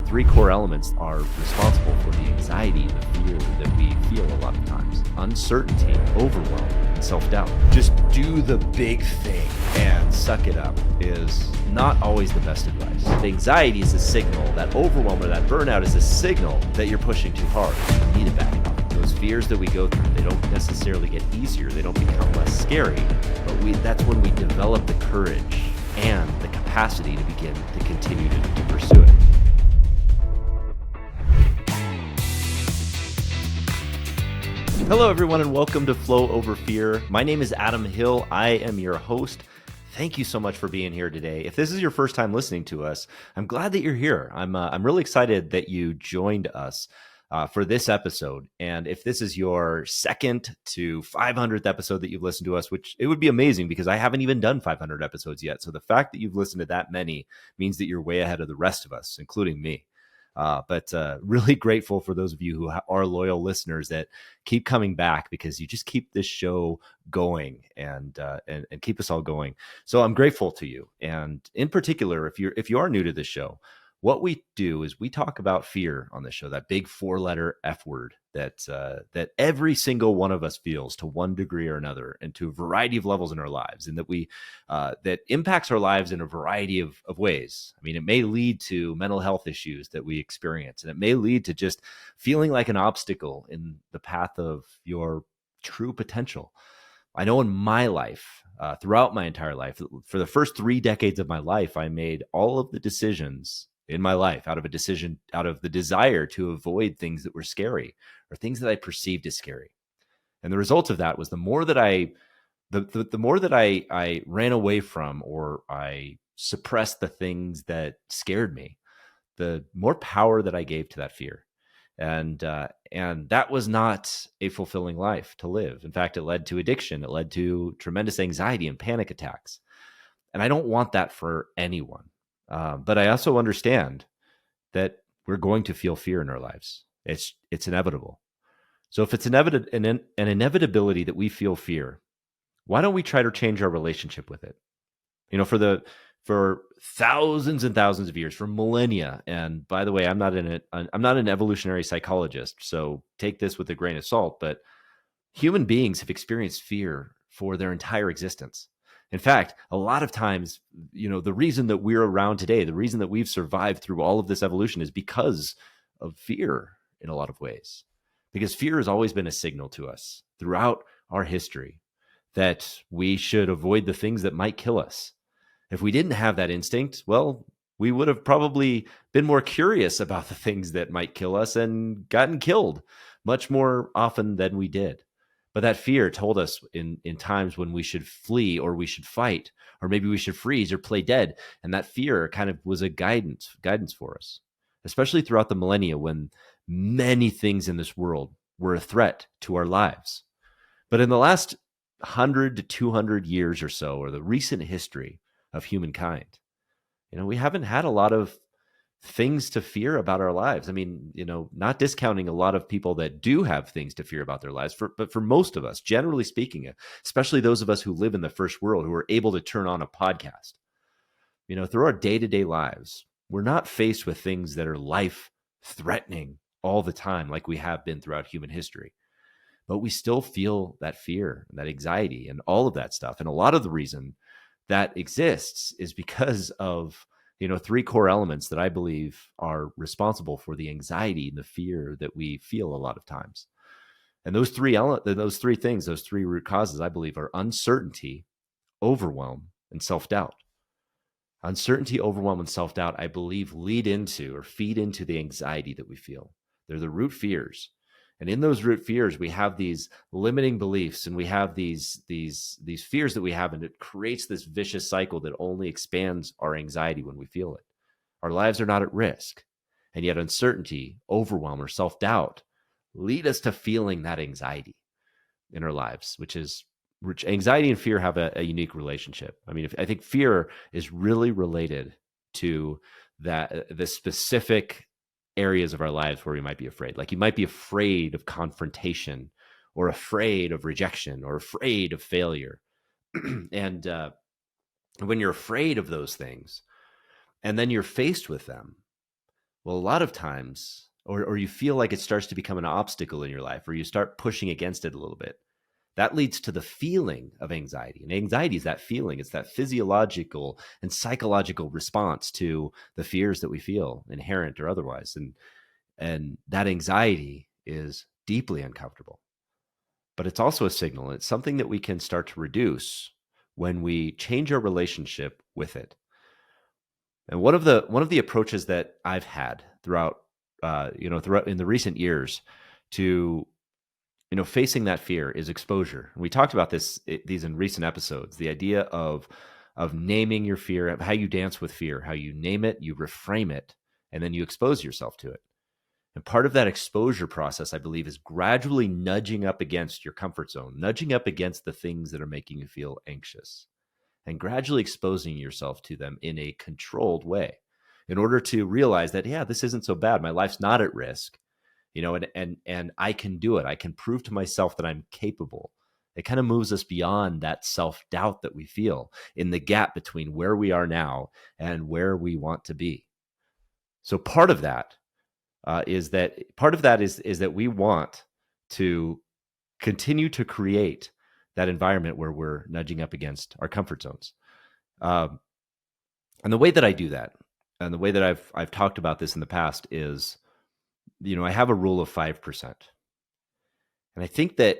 three core elements are responsible for the anxiety and the fear that we feel a lot of times. Uncertainty, overwhelm, and self-doubt. Just do the big thing and suck it up is not always the best advice. The anxiety is a signal, that overwhelm or that burnout is a signal that you're pushing too hard. You need to back off. Those fears that we go through, they don't necessarily get easier, they don't become less scary, but that's when we develop the courage and the capacity to begin to continue to pursue it. Hello, everyone, and welcome to Flow Over Fear. My name is Adam Hill. I am your host. Thank you so much for being here today. If this is your first time listening to us, I'm glad that you're here. I'm really excited that you joined us for this episode. And if this is your second to 500th episode that you've listened to us, which it would be amazing because I haven't even done 500 episodes yet. So the fact that you've listened to that many means that you're way ahead of the rest of us, including me. But really grateful for those of you who are loyal listeners that keep coming back because you just keep this show going and keep us all going. So I'm grateful to you. And in particular, if you are new to this show, what we do is we talk about fear on this show, that big 4-letter F word that every single one of us feels to one degree or another and to a variety of levels in our lives, and that impacts our lives in a variety of ways. I mean, it may lead to mental health issues that we experience, and it may lead to just feeling like an obstacle in the path of your true potential. I know in my life, throughout my entire life, for the first 3 decades of my life, I made all of the decisions in my life out of the desire to avoid things that were scary or things that I perceived as scary. And the result of that was the more that I ran away from or I suppressed the things that scared me, the more power that I gave to that fear. And that was not a fulfilling life to live. In fact, it led to addiction. It led to tremendous anxiety and panic attacks. And I don't want that for anyone. But I also understand that we're going to feel fear in our lives. It's inevitable. So if it's an inevitability that we feel fear, why don't we try to change our relationship with it? You know, for thousands and thousands of years, for millennia. And by the way, I'm not an evolutionary psychologist, so take this with a grain of salt. But human beings have experienced fear for their entire existence. In fact, a lot of times, you know, the reason that we're around today, the reason that we've survived through all of this evolution is because of fear in a lot of ways. Because fear has always been a signal to us throughout our history that we should avoid the things that might kill us. If we didn't have that instinct, well, we would have probably been more curious about the things that might kill us and gotten killed much more often than we did. But that fear told us in times when we should flee or we should fight, or maybe we should freeze or play dead. And that fear kind of was a guidance for us, especially throughout the millennia when many things in this world were a threat to our lives. But in the last 100 to 200 years or so, or the recent history of humankind, you know, we haven't had a lot of things to fear about our lives. I mean, you know, not discounting a lot of people that do have things to fear about their lives, but for most of us, generally speaking, especially those of us who live in the first world, who are able to turn on a podcast, you know, through our day-to-day lives, we're not faced with things that are life-threatening all the time like we have been throughout human history. But we still feel that fear, that anxiety, and all of that stuff. And a lot of the reason that exists is because of, you know, 3 core elements that I believe are responsible for the anxiety and the fear that we feel a lot of times. And those three things, those 3 root causes, I believe, are uncertainty, overwhelm, and self-doubt. Uncertainty, overwhelm, and self-doubt, I believe, feed into the anxiety that we feel. They're the root fears. And in those root fears, we have these limiting beliefs, and we have these fears that we have, and it creates this vicious cycle that only expands our anxiety when we feel it. Our lives are not at risk, and yet uncertainty, overwhelm, or self-doubt lead us to feeling that anxiety in our lives, which anxiety and fear have a unique relationship. I mean, I think fear is really related to the specific areas of our lives where we might be afraid. Like you might be afraid of confrontation or afraid of rejection or afraid of failure. And when you're afraid of those things and then you're faced with them, Well, a lot of times, or you feel like it starts to become an obstacle in your life, or you start pushing against it a little bit. That leads to the feeling of anxiety. And anxiety is that feeling, it's that physiological and psychological response to the fears that we feel, inherent or otherwise. And that anxiety is deeply uncomfortable. But it's also a signal. It's something that we can start to reduce when we change our relationship with it. And one of the approaches that I've had throughout, throughout in the recent years to facing that fear is exposure. And we talked about these in recent episodes. The idea of naming your fear, of how you dance with fear, how you name it, you reframe it, and then you expose yourself to it. And part of that exposure process, I believe, is gradually nudging up against your comfort zone, nudging up against the things that are making you feel anxious, and gradually exposing yourself to them in a controlled way in order to realize that, yeah, this isn't so bad. My life's not at risk, and I can do it. I can prove to myself that I'm capable. It kind of moves us beyond that self-doubt that we feel in the gap between where we are now and where we want to be. So part of that is that we want to continue to create that environment where we're nudging up against our comfort zones. Um, and the way that I do that, and the way that I've talked about this in the past is, I have a rule of 5%. And I think that,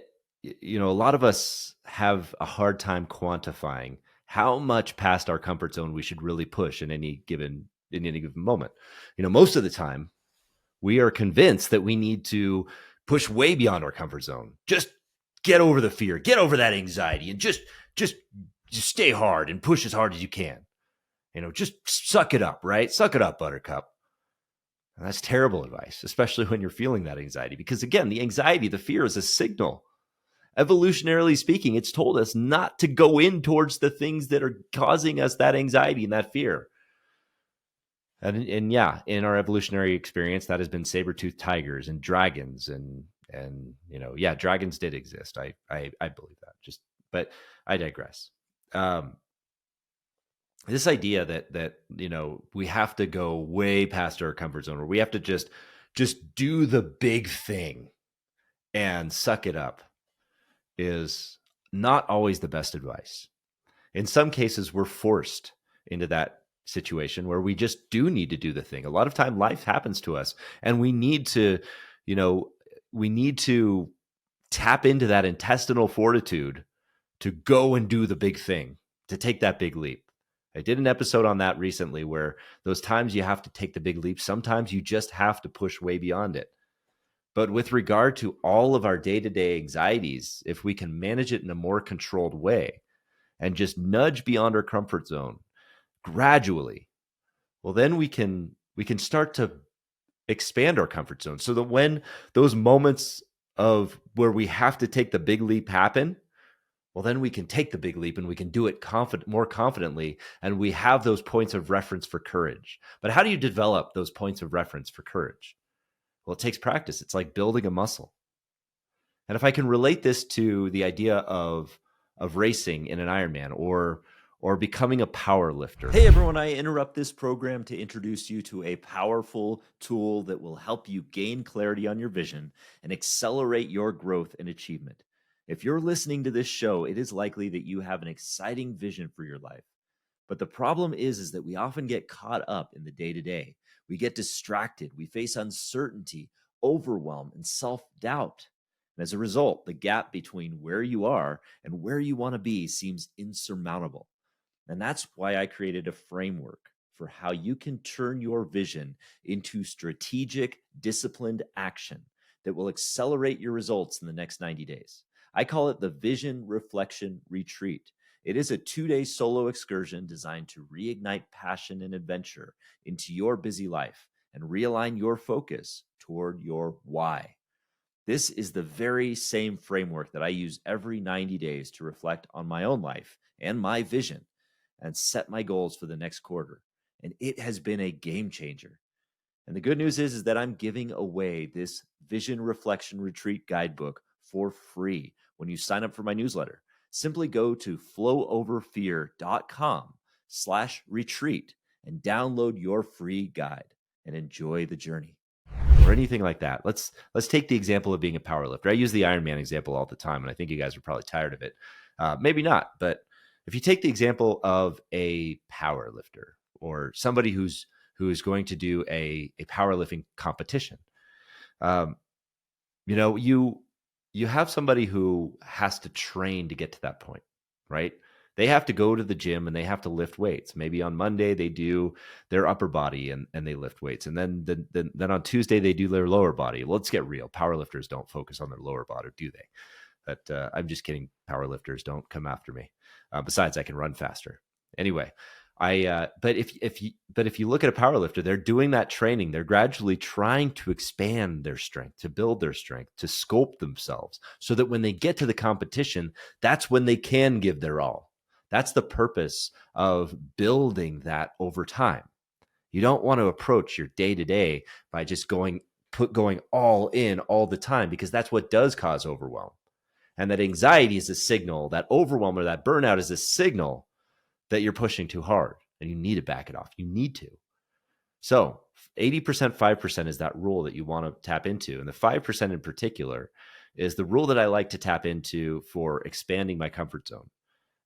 a lot of us have a hard time quantifying how much past our comfort zone we should really push in any given moment. Most of the time, we are convinced that we need to push way beyond our comfort zone. Just get over the fear, get over that anxiety, and just stay hard and push as hard as you can. Just suck it up, right? Suck it up, buttercup. And that's terrible advice, especially when you're feeling that anxiety. Because again, the anxiety, the fear is a signal. Evolutionarily speaking, it's told us not to go in towards the things that are causing us that anxiety and that fear. And yeah, in our evolutionary experience, that has been saber-toothed tigers and dragons and yeah, dragons did exist. I believe that. But I digress. This idea that we have to go way past our comfort zone, or we have to just do the big thing and suck it up, is not always the best advice. In some cases, we're forced into that situation where we just do need to do the thing. A lot of time life happens to us, and we need to tap into that intestinal fortitude to go and do the big thing, to take that big leap. I did an episode on that recently, where those times you have to take the big leap, sometimes you just have to push way beyond it. But with regard to all of our day-to-day anxieties, if we can manage it in a more controlled way and just nudge beyond our comfort zone gradually, well, then we can start to expand our comfort zone, so that when those moments of where we have to take the big leap happen, well, then we can take the big leap and we can do it more confidently, and we have those points of reference for courage. But how do you develop those points of reference for courage? Well, it takes practice. It's like building a muscle. And if I can relate this to the idea of racing in an Ironman, or becoming a power lifter. Hey everyone, I interrupt this program to introduce you to a powerful tool that will help you gain clarity on your vision and accelerate your growth and achievement. If you're listening to this show, it is likely that you have an exciting vision for your life. But the problem is that we often get caught up in the day-to-day. We get distracted, we face uncertainty, overwhelm, and self-doubt. And as a result, the gap between where you are and where you want to be seems insurmountable. And that's why I created a framework for how you can turn your vision into strategic, disciplined action that will accelerate your results in the next 90 days. I call it the Vision Reflection Retreat. It is a 2-day solo excursion designed to reignite passion and adventure into your busy life and realign your focus toward your why. This is the very same framework that I use every 90 days to reflect on my own life and my vision and set my goals for the next quarter. And it has been a game changer. And the good news is that I'm giving away this Vision Reflection Retreat guidebook for free when you sign up for my newsletter. Simply go to flowoverfear.com/retreat and download your free guide. and enjoy the journey, or anything like that. Let's take the example of being a power lifter. I use the Ironman example all the time, and I think you guys are probably tired of it. Maybe not, but if you take the example of a power lifter or somebody who's going to do a powerlifting competition, um, you know, you have somebody who has to train to get to that point, right? They have to go to the gym and they have to lift weights. Maybe on Monday they do their upper body and they lift weights, and then on Tuesday they do their lower body. Let's get real. Powerlifters don't focus on their lower body, do they? But I'm just kidding. Powerlifters, don't come after me. Besides, I can run faster. Anyway, but if you look at a powerlifter, they're doing that training. They're gradually trying to expand their strength, to build their strength, to sculpt themselves, so that when they get to the competition, that's when they can give their all. That's the purpose of building that over time. You don't want to approach your day to day by just going all in all the time, because that's what does cause overwhelm. And that anxiety is a signal, that overwhelm or that burnout is a signal that you're pushing too hard and you need to back it off. You need to. So 80%, 5% is that rule that you want to tap into. And the 5% in particular is the rule that I like to tap into for expanding my comfort zone.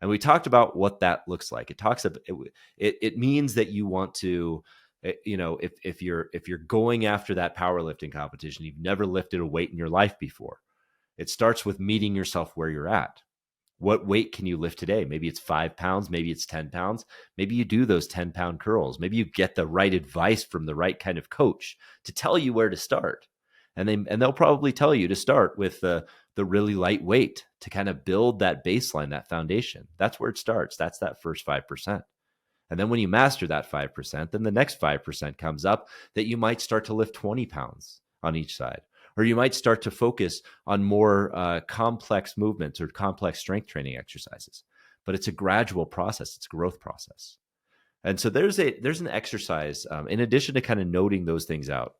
And we talked about what that looks like. It means that you want to, if you're going after that powerlifting competition, you've never lifted a weight in your life before. It starts with meeting yourself where you're at. What weight can you lift today? Maybe it's 5 pounds. Maybe it's 10 pounds. Maybe you do those 10-pound curls. Maybe you get the right advice from the right kind of coach to tell you where to start. And they'll probably tell you to start with the really light weight to kind of build that baseline, that foundation. That's where it starts. That's that first 5%. And then when you master that 5%, then the next 5% comes up that you might start to lift 20 pounds on each side. Or you might start to focus on more complex movements or complex strength training exercises. But it's a gradual process. It's a growth process. And so there's an exercise, in addition to kind of noting those things out.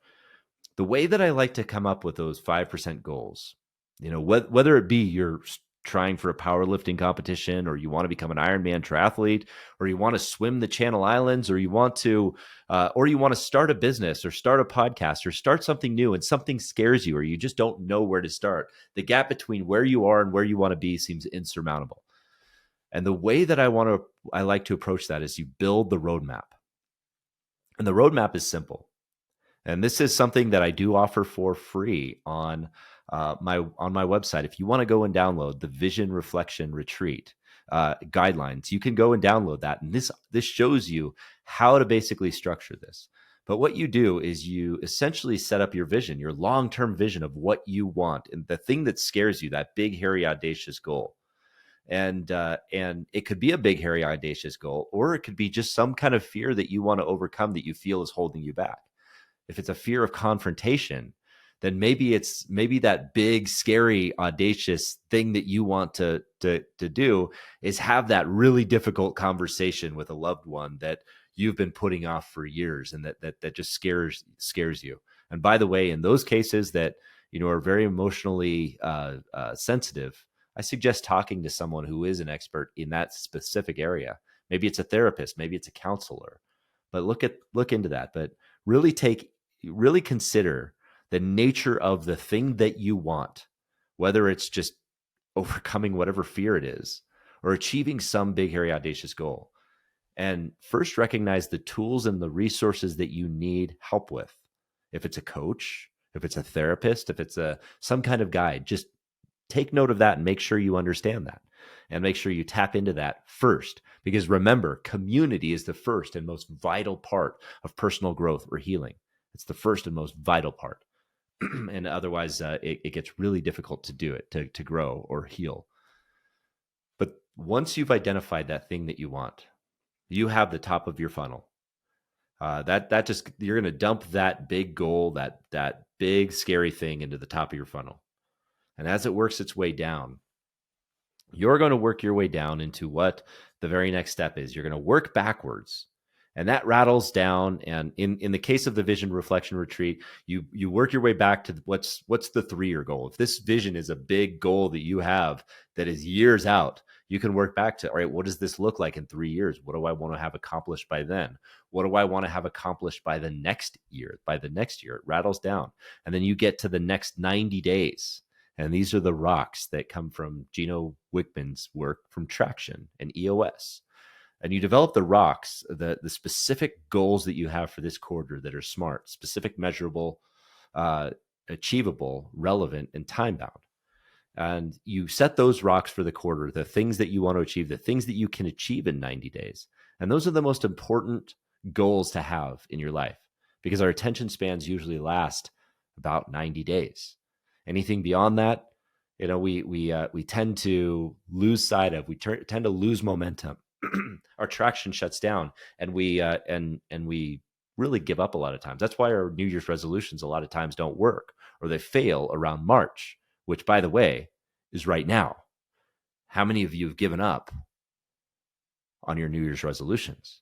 The way that I like to come up with those 5% goals, whether it be you're trying for a powerlifting competition, or you want to become an Ironman triathlete, or you want to swim the Channel Islands, or you want to start a business or start a podcast or start something new and something scares you, or you just don't know where to start. The gap between where you are and where you want to be seems insurmountable. And the way that I like to approach that is you build the roadmap. And the roadmap is simple. And this is something that I do offer for free on my website. If you want to go and download the Vision Reflection Retreat guidelines, you can go and download that. And this shows you how to basically structure this. But what you do is you essentially set up your vision, your long-term vision of what you want, and the thing that scares you, that big, hairy, audacious goal. And it could be a big, hairy, audacious goal, or it could be just some kind of fear that you want to overcome that you feel is holding you back. If it's a fear of confrontation, then maybe that big, scary, audacious thing that you want to do is have that really difficult conversation with a loved one that you've been putting off for years, and that just scares you. And by the way, in those cases that are very emotionally sensitive, I suggest talking to someone who is an expert in that specific area. Maybe it's a therapist, maybe it's a counselor, but look into that. But really consider the nature of the thing that you want, whether it's just overcoming whatever fear it is or achieving some big, hairy, audacious goal. And first recognize the tools and the resources that you need help with. If it's a coach, if it's a therapist, if it's some kind of guide, just take note of that and make sure you understand that. And make sure you tap into that first. Because remember, community is the first and most vital part of personal growth or healing. It's the first and most vital part. And otherwise, it gets really difficult to do it, to grow or heal. But once you've identified that thing that you want, you have the top of your funnel. That just, you're going to dump that big goal, that big scary thing into the top of your funnel. And as it works its way down, you're going to work your way down into what the very next step is. You're going to work backwards And that rattles down. And in the case of the vision reflection retreat, you work your way back to what's the 3-year goal. If this vision is a big goal that you have that is years out, you can work back to, all right, what does this look like in 3 years? What do I want to have accomplished by then? What do I want to have accomplished by the next year? By the next year, it rattles down. And then you get to the next 90 days. And these are the rocks that come from Gino Wickman's work from Traction and EOS. And you develop the rocks, the specific goals that you have for this quarter that are smart, specific, measurable, achievable, relevant, and time bound. And you set those rocks for the quarter, the things that you want to achieve, the things that you can achieve in 90 days. And those are the most important goals to have in your life, because our attention spans usually last about 90 days. Anything beyond that, we tend to lose sight of. We tend to lose momentum. Our traction shuts down, and we really give up a lot of times. That's why our New Year's resolutions a lot of times don't work, or they fail around March, which, by the way, is right now. How many of you have given up on your New Year's resolutions?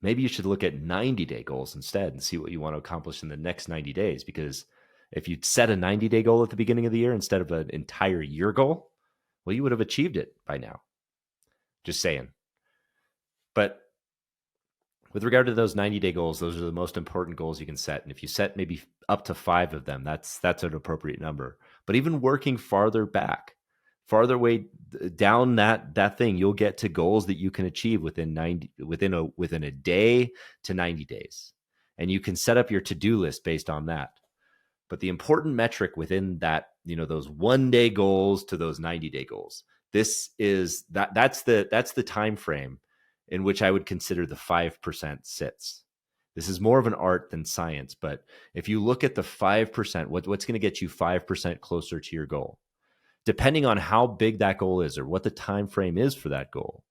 Maybe you should look at 90-day goals instead and see what you want to accomplish in the next 90 days. Because if you'd set a 90-day goal at the beginning of the year instead of an entire year goal, well, you would have achieved it by now. Just saying. But with regard to those 90-day goals, those are the most important goals you can set. And if you set maybe up to 5 of them, that's an appropriate number. But even working farther back, farther way down that thing, you'll get to goals that you can achieve within a day to 90 days. And you can set up your to-do list based on that. But the important metric within that, those 1-day goals to those 90-day goals, that's the time frame in which I would consider the 5% sits. This is more of an art than science, but if you look at the 5%, what's going to get you 5% closer to your goal, depending on how big that goal is or what the time frame is for that goal.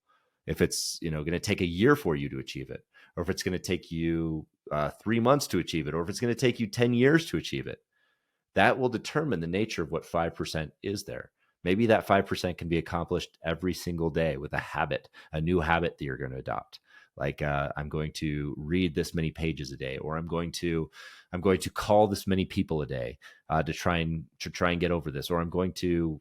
If it's going to take a year for you to achieve it, or if it's going to take you 3 months to achieve it, or if it's going to take you 10 years to achieve it, that will determine the nature of what 5% is there. Maybe that 5% can be accomplished every single day with a new habit that you're going to adopt. Like I'm going to read this many pages a day, or I'm going to call this many people a day to try and get over this, or I'm going to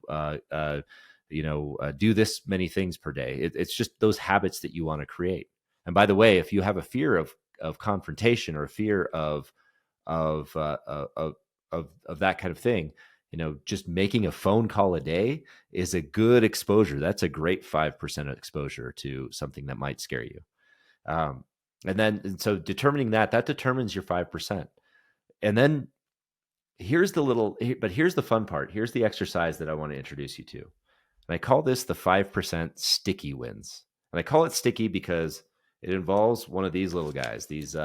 do this many things per day. It's just those habits that you want to create. And by the way, if you have a fear of confrontation or a fear of that kind of thing, just making a phone call a day is a good exposure. That's a great 5% exposure to something that might scare you. And so determining that determines your 5%. And then here's the fun part. Here's the exercise that I want to introduce you to. And I call this the 5% sticky wins. And I call it sticky because it involves one of these little guys, these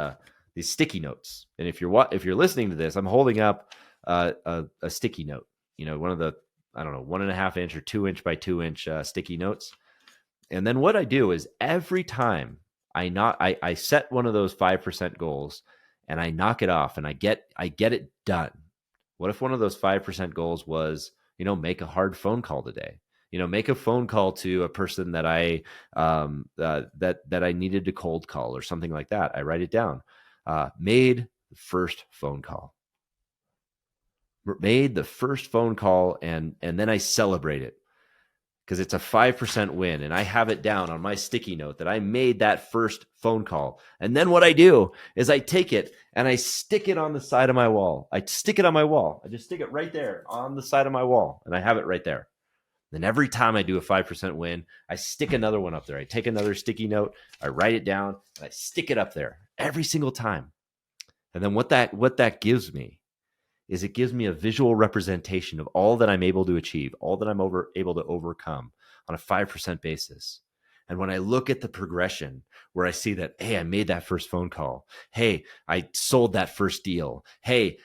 sticky notes. And if you're listening to this, I'm holding up a sticky note, one of the, 1.5 inch or 2 inch by 2 inch sticky notes. And then what I do is every time I set one of those 5% goals and I knock it off and I get it done. What if one of those 5% goals was, make a hard phone call today? Make a phone call to a person that I needed to cold call or something like that. I write it down. Made the first phone call. Made the first phone call, and then I celebrate it because it's a 5% win, and I have it down on my sticky note that I made that first phone call. And then what I do is I take it and I stick it on the side of my wall. I stick it on my wall. I just stick it right there on the side of my wall, and I have it right there. Then every time I do a 5% win, I stick another one up there. I take another sticky note, I write it down, and I stick it up there every single time. And then what that gives me is it gives me a visual representation of all that I'm able to achieve, all that I'm able to overcome on a 5% basis. And when I look at the progression where I see that, hey, I made that first phone call. Hey, I sold that first deal. Hey,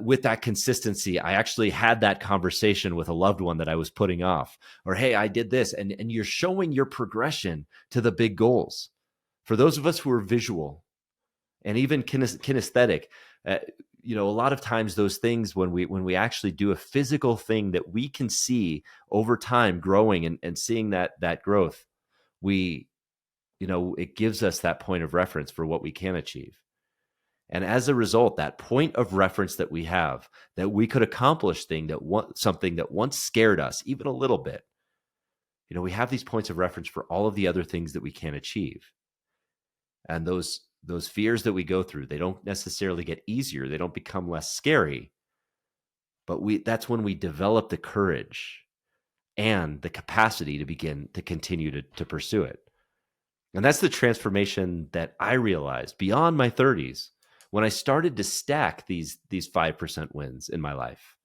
with that consistency, I actually had that conversation with a loved one that I was putting off. Or, hey, I did this. And you're showing your progression to the big goals. For those of us who are visual and even kinesthetic, a lot of times those things, when we actually do a physical thing that we can see over time growing and seeing that growth, we it gives us that point of reference for what we can achieve. And as a result, that point of reference that we have, that we could accomplish something that once scared us, even a little bit, we have these points of reference for all of the other things that we can achieve. And those fears that we go through, they don't necessarily get easier. They don't become less scary. But that's when we develop the courage and the capacity to begin to continue to pursue it. And that's the transformation that I realized beyond my 30s when I started to stack these 5% wins in my life.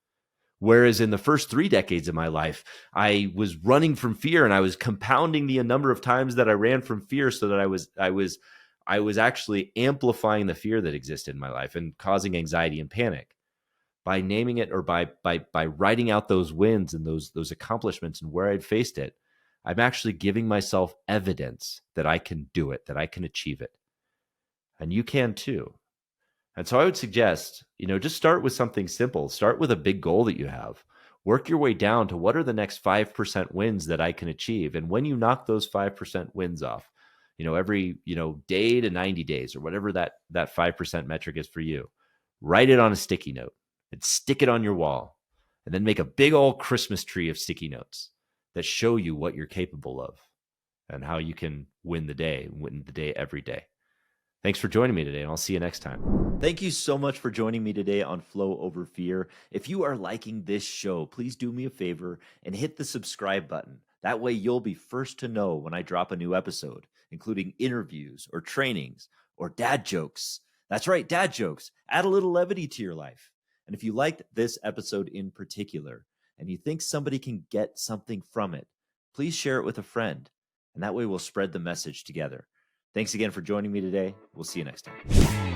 Whereas in the first 3 decades of my life, I was running from fear, and I was compounding the number of times that I ran from fear, so that I was actually amplifying the fear that existed in my life and causing anxiety and panic. By naming it, or by writing out those wins and those accomplishments and where I'd faced it, I'm actually giving myself evidence that I can do it, that I can achieve it. And you can too. And so I would suggest, just start with something simple. Start with a big goal that you have. Work your way down to what are the next 5% wins that I can achieve. And when you knock those 5% wins off, every, day to 90 days, or whatever that 5% metric is for you, write it on a sticky note and stick it on your wall. And then make a big old Christmas tree of sticky notes that show you what you're capable of and how you can win the day every day. Thanks for joining me today, and I'll see you next time. Thank you so much for joining me today on Flow Over Fear. If you are liking this show, please do me a favor and hit the subscribe button. That way you'll be first to know when I drop a new episode, including interviews or trainings or dad jokes. That's right, dad jokes. Add a little levity to your life. And if you liked this episode in particular, and you think somebody can get something from it, please share it with a friend. And that way we'll spread the message together. Thanks again for joining me today. We'll see you next time.